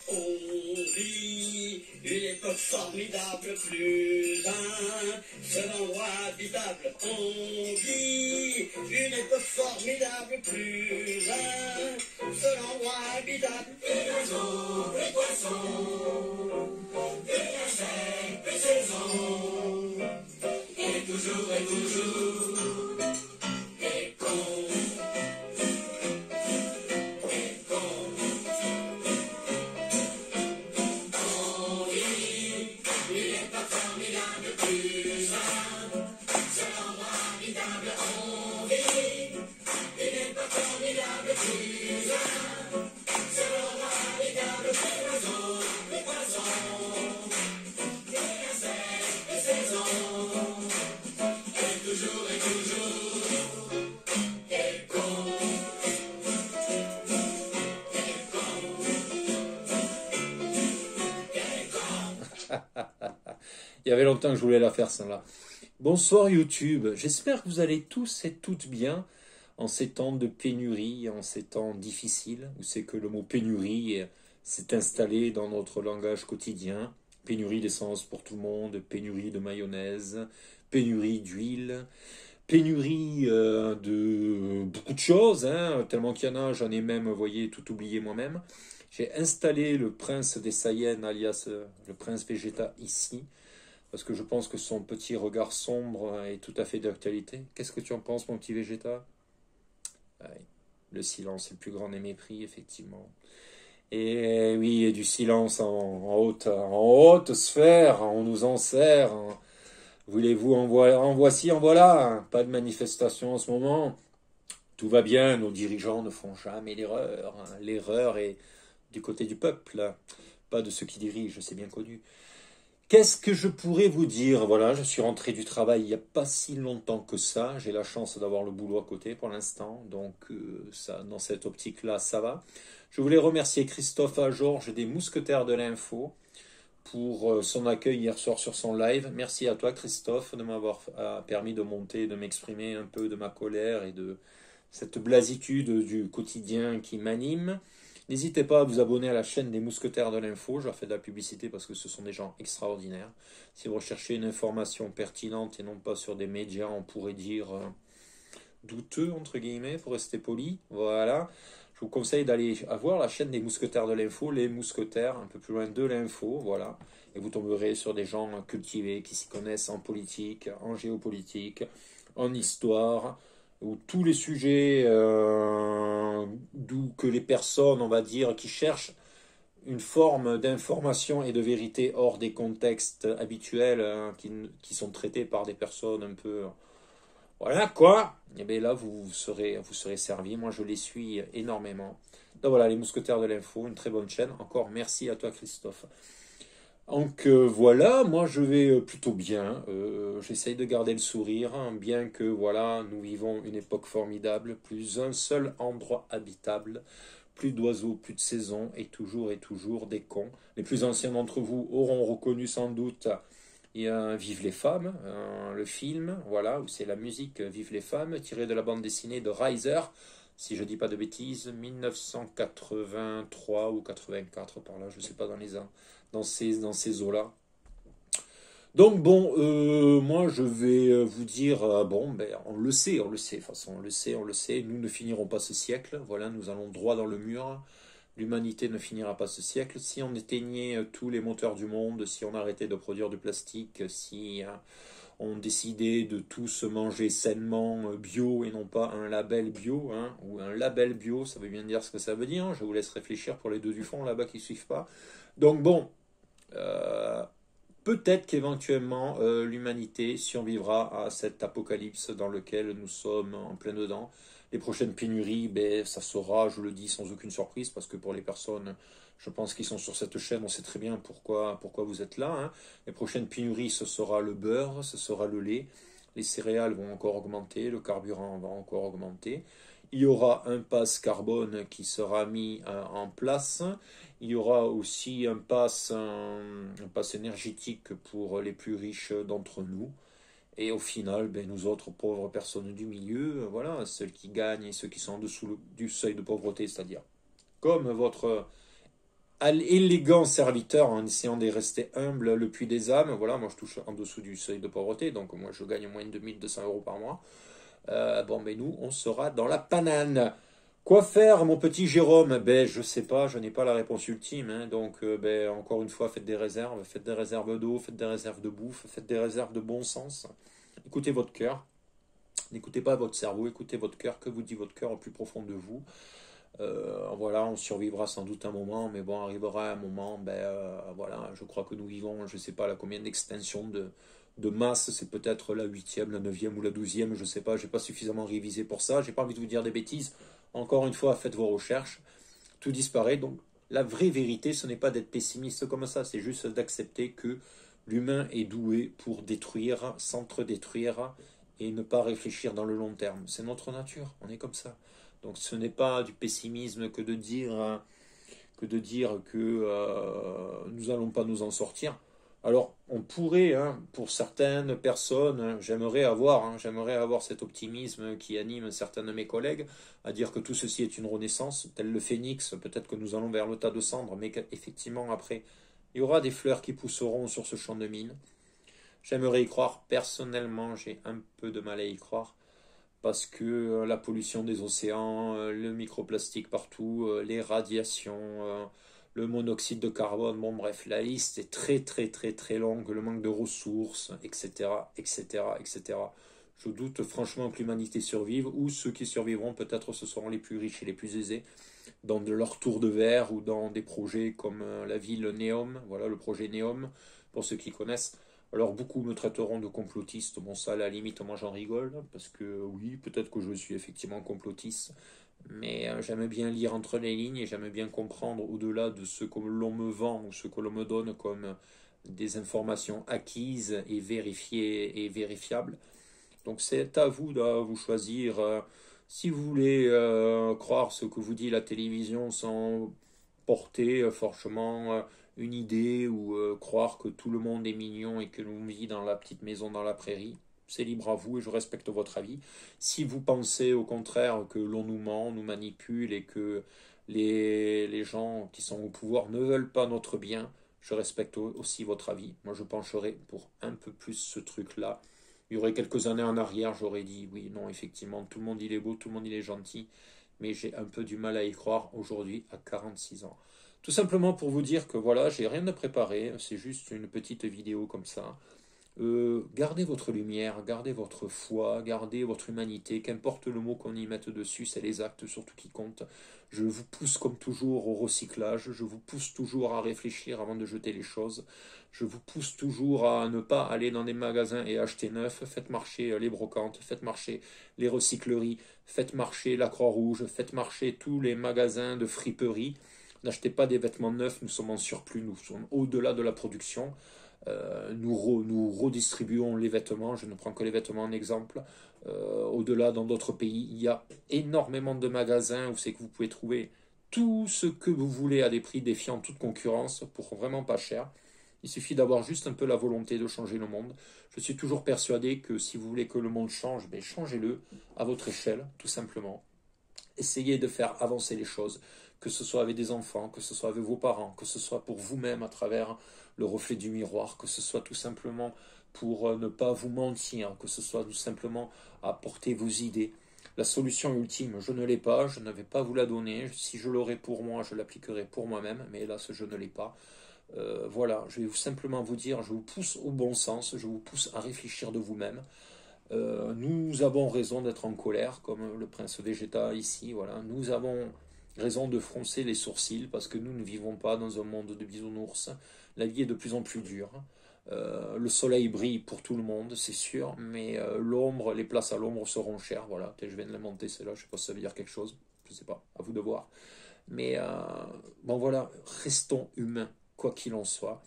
On vit une époque formidable, plus un seul endroit habitable. On vit une époque formidable, plus un seul endroit habitable. Des oiseaux, des poissons, des insectes, des saisons, et toujours, des cons. Il y avait longtemps que je voulais la faire, celle-là. Bonsoir YouTube, j'espère que vous allez tous et toutes bien en ces temps de pénurie, en ces temps difficiles, où c'est que le mot pénurie s'est installé dans notre langage quotidien. Pénurie d'essence pour tout le monde, pénurie de mayonnaise, pénurie d'huile, pénurie de beaucoup de choses, hein, tellement qu'il y en a, j'en ai même, vous voyez, tout oublié moi-même. J'ai installé le prince des Saiyans, alias le prince Vegeta, ici, parce que je pense que son petit regard sombre est tout à fait d'actualité. Qu'est-ce que tu en penses, mon petit Vegeta? Ouais, le silence est le plus grand des mépris, effectivement. Et oui, et du silence en haute sphère, on nous en sert. Voulez-vous, en voici, en voilà. Hein. Pas de manifestation en ce moment. Tout va bien, nos dirigeants ne font jamais l'erreur. Hein. L'erreur est du côté du peuple, pas de ceux qui dirigent, c'est bien connu. Qu'est-ce que je pourrais vous dire? Voilà, je suis rentré du travail il n'y a pas si longtemps que ça. J'ai la chance d'avoir le boulot à côté pour l'instant. Donc, ça, dans cette optique-là, ça va. Je voulais remercier Christophe à Georges des Mousquetaires de l'Info pour son accueil hier soir sur son live. Merci à toi, Christophe, de m'avoir permis de monter, de m'exprimer un peu de ma colère et de cette blasitude du quotidien qui m'anime. N'hésitez pas à vous abonner à la chaîne des Mousquetaires de l'Info, je leur fais de la publicité parce que ce sont des gens extraordinaires. Si vous recherchez une information pertinente et non pas sur des médias, on pourrait dire douteux, entre guillemets, pour rester poli, voilà. Je vous conseille d'aller voir la chaîne des Mousquetaires de l'Info, les Mousquetaires, un peu plus loin de l'info, voilà. Et vous tomberez sur des gens cultivés qui s'y connaissent en politique, en géopolitique, en histoire, où tous les sujets d'où que les personnes, on va dire, qui cherchent une forme d'information et de vérité hors des contextes habituels hein, qui sont traités par des personnes un peu... Voilà quoi. Et bien là, vous serez servi. Moi, je les suis énormément. Donc voilà, les Mousquetaires de l'Info, une très bonne chaîne. Encore merci à toi, Christophe. Donc voilà, moi je vais plutôt bien. J'essaye de garder le sourire, hein, bien que voilà, nous vivons une époque formidable, plus un seul endroit habitable, plus d'oiseaux, plus de saisons, et toujours des cons. Les plus anciens d'entre vous auront reconnu sans doute il y a Vive les femmes, le film, voilà, où c'est la musique Vive les femmes, tirée de la bande dessinée de Reiser, si je dis pas de bêtises, 1983 ou 84 par là, je sais pas dans ces eaux-là. Donc bon, moi je vais vous dire, bon, ben on le sait, de toute façon on le sait, nous ne finirons pas ce siècle, voilà, nous allons droit dans le mur, l'humanité ne finira pas ce siècle, si on éteignait tous les moteurs du monde, si on arrêtait de produire du plastique, si on décidait de tous manger sainement bio et non pas un label bio, hein, ou un label bio, ça veut bien dire ce que ça veut dire, hein, je vous laisse réfléchir pour les deux du fond là-bas qui ne suivent pas. Donc bon, euh, peut-être qu'éventuellement l'humanité survivra à cet apocalypse dans lequel nous sommes en plein dedans. Les prochaines pénuries, ben, ça sera, je le dis sans aucune surprise, parce que pour les personnes, je pense qu'ils sont sur cette chaîne, on sait très bien pourquoi vous êtes là. Hein. Les prochaines pénuries, ce sera le beurre, ce sera le lait, les céréales vont encore augmenter, le carburant va encore augmenter. Il y aura un pass carbone qui sera mis en place. Il y aura aussi un pass énergétique pour les plus riches d'entre nous. Et au final, ben, nous autres pauvres personnes du milieu, voilà, ceux qui gagnent et ceux qui sont en dessous du seuil de pauvreté, c'est-à-dire comme votre élégant serviteur en essayant de rester humble le puits des âmes. Voilà, moi je touche en dessous du seuil de pauvreté, donc moi je gagne moins de 1200 euros par mois. Bon, mais nous, on sera dans la panane. Quoi faire, mon petit Jérôme? Ben, je sais pas, je n'ai pas la réponse ultime. Hein. Donc, ben, encore une fois, faites des réserves d'eau, faites des réserves de bouffe, faites des réserves de bon sens. Écoutez votre cœur. N'écoutez pas votre cerveau, écoutez votre cœur. Que vous dit votre cœur au plus profond de vous? Voilà, on survivra sans doute un moment, mais bon, arrivera un moment, voilà, je crois que nous vivons, je ne sais pas la combien d'extensions de masse, c'est peut-être la 8e, la 9e ou la 12e, je ne sais pas, j'ai pas suffisamment révisé pour ça, j'ai pas envie de vous dire des bêtises, encore une fois, faites vos recherches, tout disparaît, donc la vraie vérité, ce n'est pas d'être pessimiste comme ça, c'est juste d'accepter que l'humain est doué pour détruire, s'entre-détruire et ne pas réfléchir dans le long terme, c'est notre nature, on est comme ça. Donc ce n'est pas du pessimisme que de dire que nous n'allons pas nous en sortir. Alors on pourrait, hein, pour certaines personnes, hein, j'aimerais avoir cet optimisme qui anime certains de mes collègues, à dire que tout ceci est une renaissance, tel le phénix, peut-être que nous allons vers le tas de cendres, mais qu'effectivement après, il y aura des fleurs qui pousseront sur ce champ de mine. J'aimerais y croire, personnellement, j'ai un peu de mal à y croire parce que la pollution des océans, le microplastique partout, les radiations, le monoxyde de carbone, bon bref, la liste est très très très très longue, le manque de ressources, etc., etc., etc. Je doute franchement que l'humanité survive, ou ceux qui survivront peut-être ce seront les plus riches et les plus aisés, dans de leur tour de verre ou dans des projets comme la ville Neom, voilà le projet Neom, pour ceux qui connaissent. Alors beaucoup me traiteront de complotiste, bon ça à la limite moi j'en rigole, parce que oui, peut-être que je suis effectivement complotiste, mais j'aime bien lire entre les lignes et j'aime bien comprendre au-delà de ce que l'on me vend ou ce que l'on me donne comme des informations acquises et vérifiées et vérifiables. Donc c'est à vous de vous choisir. Si vous voulez croire ce que vous dit la télévision sans porter forcément une idée ou croire que tout le monde est mignon et que l'on vit dans la petite maison dans la prairie, c'est libre à vous et je respecte votre avis. Si vous pensez au contraire que l'on nous ment, nous manipule et que les gens qui sont au pouvoir ne veulent pas notre bien, je respecte aussi votre avis. Moi je pencherai pour un peu plus ce truc-là. Il y aurait quelques années en arrière, j'aurais dit oui, non, effectivement, tout le monde il est beau, tout le monde il est gentil, mais j'ai un peu du mal à y croire aujourd'hui à 46 ans. Tout simplement pour vous dire que voilà, j'ai rien de préparé, c'est juste une petite vidéo comme ça. Gardez votre lumière, gardez votre foi, gardez votre humanité, qu'importe le mot qu'on y mette dessus, c'est les actes surtout qui comptent. Je vous pousse comme toujours au recyclage, je vous pousse toujours à réfléchir avant de jeter les choses, je vous pousse toujours à ne pas aller dans des magasins et acheter neuf, faites marcher les brocantes, faites marcher les recycleries, faites marcher la Croix-Rouge, faites marcher tous les magasins de friperie. N'achetez pas des vêtements neufs, nous sommes en surplus, nous sommes au-delà de la production. Nous redistribuons les vêtements, je ne prends que les vêtements en exemple. Au-delà, dans d'autres pays, il y a énormément de magasins où c'est que vous pouvez trouver tout ce que vous voulez à des prix défiant toute concurrence pour vraiment pas cher. Il suffit d'avoir juste un peu la volonté de changer le monde. Je suis toujours persuadé que si vous voulez que le monde change, ben changez-le à votre échelle, tout simplement. Essayez de faire avancer les choses, que ce soit avec des enfants, que ce soit avec vos parents, que ce soit pour vous-même à travers le reflet du miroir, que ce soit tout simplement pour ne pas vous mentir, que ce soit tout simplement apporter vos idées. La solution ultime, je ne l'ai pas, je ne vais pas vous la donner. Si je l'aurais pour moi, je l'appliquerai pour moi-même, mais hélas, je ne l'ai pas. Voilà, je vais simplement vous dire, je vous pousse au bon sens, je vous pousse à réfléchir de vous-même. Nous avons raison d'être en colère, comme le prince Vegeta ici, voilà. Nous avons raison de froncer les sourcils, parce que nous ne vivons pas dans un monde de bisounours. La vie est de plus en plus dure. Le soleil brille pour tout le monde, c'est sûr, mais l'ombre, les places à l'ombre seront chères, voilà. Je viens de l'inventer, celle-là, je ne sais pas si ça veut dire quelque chose, je ne sais pas, à vous de voir. Mais bon voilà, restons humains, quoi qu'il en soit.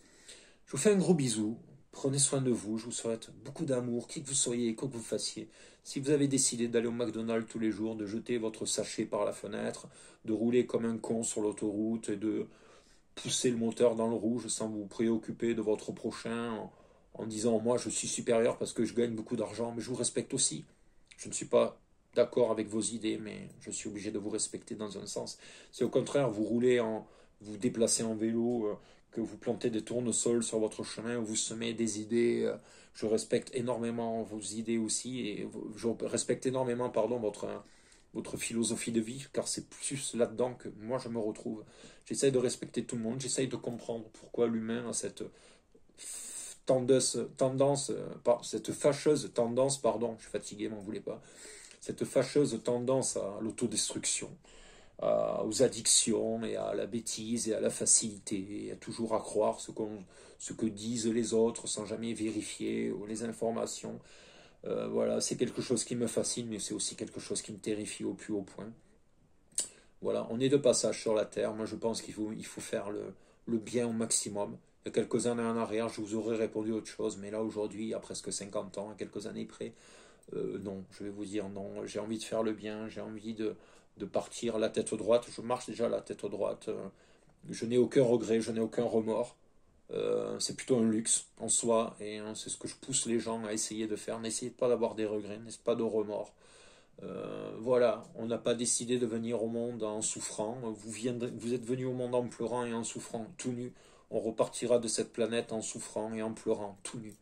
Je vous fais un gros bisou. Prenez soin de vous, je vous souhaite beaucoup d'amour, qui que vous soyez, quoi que vous fassiez. Si vous avez décidé d'aller au McDonald's tous les jours, de jeter votre sachet par la fenêtre, de rouler comme un con sur l'autoroute et de pousser le moteur dans le rouge sans vous préoccuper de votre prochain en disant moi je suis supérieur parce que je gagne beaucoup d'argent, mais je vous respecte aussi. Je ne suis pas d'accord avec vos idées, mais je suis obligé de vous respecter dans un sens. Si au contraire vous roulez en vous déplacez en vélo, que vous plantez des tournesols sur votre chemin, vous semez des idées. Je respecte énormément vos idées aussi, et je respecte énormément, pardon, votre philosophie de vie, car c'est plus là-dedans que moi je me retrouve. J'essaye de respecter tout le monde, j'essaye de comprendre pourquoi l'humain a cette cette fâcheuse tendance, pardon, je suis fatigué, m'en voulez pas, cette fâcheuse tendance à l'autodestruction, aux addictions et à la bêtise et à la facilité, et à toujours à croire ce que disent les autres sans jamais vérifier ou les informations. Voilà, c'est quelque chose qui me fascine, mais c'est aussi quelque chose qui me terrifie au plus haut point. Voilà, on est de passage sur la Terre. Moi, je pense il faut faire le bien au maximum. Il y a quelques années en arrière, je vous aurais répondu autre chose, mais là, aujourd'hui, il y a presque 50 ans, à quelques années près, non, je vais vous dire non. J'ai envie de faire le bien, j'ai envie de partir la tête droite. Je marche déjà la tête droite. Je n'ai aucun regret, je n'ai aucun remords. C'est plutôt un luxe en soi, et c'est ce que je pousse les gens à essayer de faire. N'essayez pas d'avoir des regrets, n'essayez pas de remords. Voilà, on n'a pas décidé de venir au monde en souffrant. Vous êtes venu au monde en pleurant et en souffrant, tout nu. On repartira de cette planète en souffrant et en pleurant, tout nu.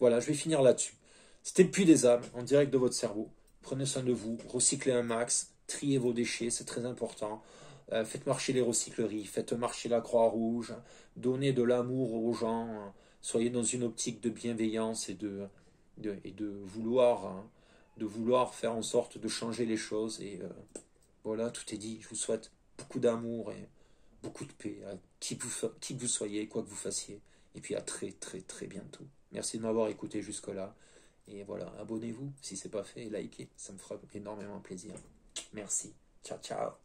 Voilà, je vais finir là-dessus. C'était le Puits des âmes, en direct de votre cerveau. Prenez soin de vous, recyclez un max, triez vos déchets, c'est très important. Faites marcher les recycleries, faites marcher la Croix-Rouge, donnez de l'amour aux gens, soyez dans une optique de bienveillance et de vouloir faire en sorte de changer les choses. Et voilà, tout est dit. Je vous souhaite beaucoup d'amour et beaucoup de paix, à qui que vous soyez, quoi que vous fassiez. Et puis à très très très bientôt. Merci de m'avoir écouté jusque-là. Et voilà, abonnez-vous si ce n'est pas fait et likez. Ça me fera énormément plaisir. Merci. Ciao, ciao.